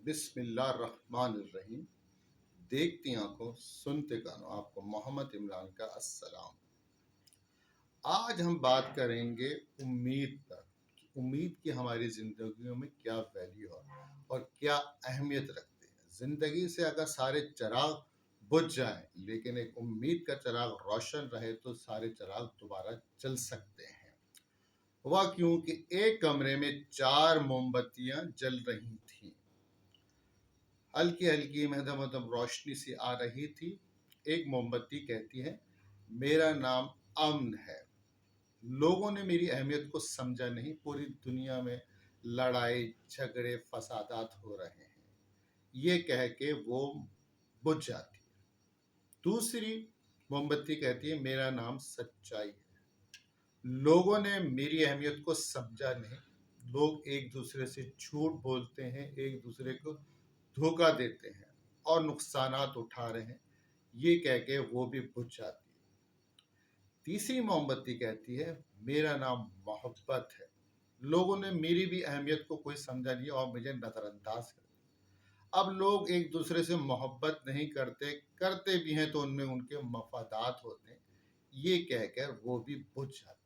बिस्मिल्लाहिर्रहमानिर्रहीम। देखती आंखों सुनते कानों, आपको मोहम्मद इमरान का अस्सलाम। आज हम बात करेंगे उम्मीद पर कि उम्मीद की हमारी ज़िंदगियों में क्या वैल्यू है और क्या अहमियत रखते हैं। ज़िंदगी से अगर सारे चिराग बुझ जाएं लेकिन एक उम्मीद का चिराग रोशन रहे तो सारे चिराग दोबारा चल सकते हैं। हुआ क्यों कि एक कमरे में 4 मोमबत्तियां जल रही थीं। हल्की हल्की मतलब रोशनी सी आ रही थी। एक मोमबत्ती कहती है, मेरा नाम अमन है। लोगों ने मेरी अहमियत को समझा नहीं। पूरी दुनिया में लड़ाई झगड़े फसादात हो रहे हैं, ये कह के वो बुझ जाती है। दूसरी मोमबत्ती कहती है, मेरा नाम सच्चाई है। लोगों ने मेरी अहमियत को समझा नहीं। लोग एक दूसरे से झूठ बोलते हैं, एक दूसरे को धोखा देते हैं और नुकसानात उठा रहे हैं, ये कह के वो भी बुझ जाती है। तीसरी मोमबत्ती कहती है, मेरा नाम मोहब्बत है। लोगों ने मेरी भी अहमियत को कोई समझा नहीं और मुझे नजरअंदाज कर दिया। अब लोग एक दूसरे से मोहब्बत नहीं करते, करते भी हैं तो उनमें उनके मफादात होते हैं, ये कहकर वो भी बुझ जाती है।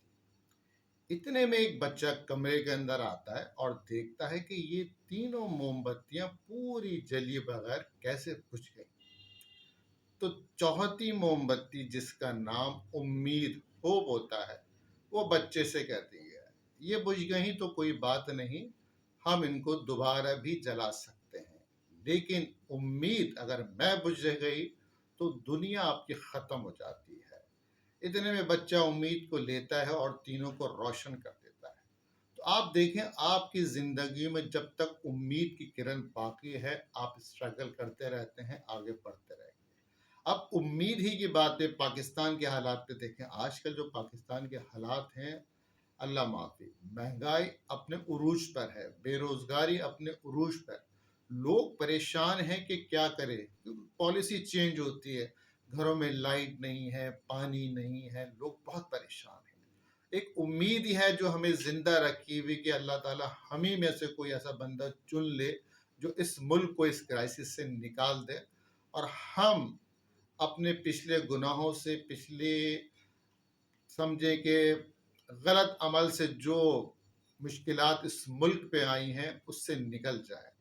इतने में एक बच्चा कमरे के अंदर आता है और देखता है कि ये तीनों मोमबत्तियां पूरी जली बगैर कैसे बुझ गई। तो चौथी मोमबत्ती, जिसका नाम उम्मीद होप होता है, वो बच्चे से कहती है, ये बुझ गई तो कोई बात नहीं, हम इनको दोबारा भी जला सकते हैं, लेकिन उम्मीद अगर मैं बुझ गई तो दुनिया आपकी खत्म हो जाती है। इतने में बच्चा उम्मीद को लेता है और तीनों को रोशन कर देता है। तो आप देखें, आपकी जिंदगी में जब तक उम्मीद की किरण बाकी है, आप स्ट्रगल करते रहते हैं, आगे बढ़ते रहेंगे। अब उम्मीद ही की बात है, पाकिस्तान के हालात पे देखें। आजकल जो पाकिस्तान के हालात हैं, अल्लाह माफी, महंगाई अपने उरूज पर है, बेरोजगारी अपने उरूज पर, लोग परेशान हैं कि क्या करें, क्योंकि पॉलिसी चेंज होती है, घरों में लाइट नहीं है, पानी नहीं है, लोग बहुत परेशान हैं। एक उम्मीद ही है जो हमें जिंदा रखी हुई कि अल्लाह ताला हम ही में से कोई ऐसा बंदा चुन ले जो इस मुल्क को इस क्राइसिस से निकाल दे और हम अपने पिछले गुनाहों से, पिछले समझे कि गलत अमल से जो मुश्किलात इस मुल्क पे आई हैं उससे निकल जाए।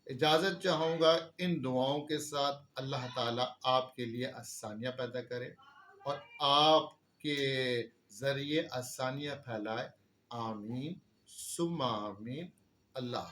इजाज़त चाहूँगा इन दुआओं के साथ। अल्लाह ताला आपके लिए आसानियाँ पैदा करे और आपके ज़रिए आसानियाँ फैलाए। आमीन सुम्मा आमीन। अल्लाह।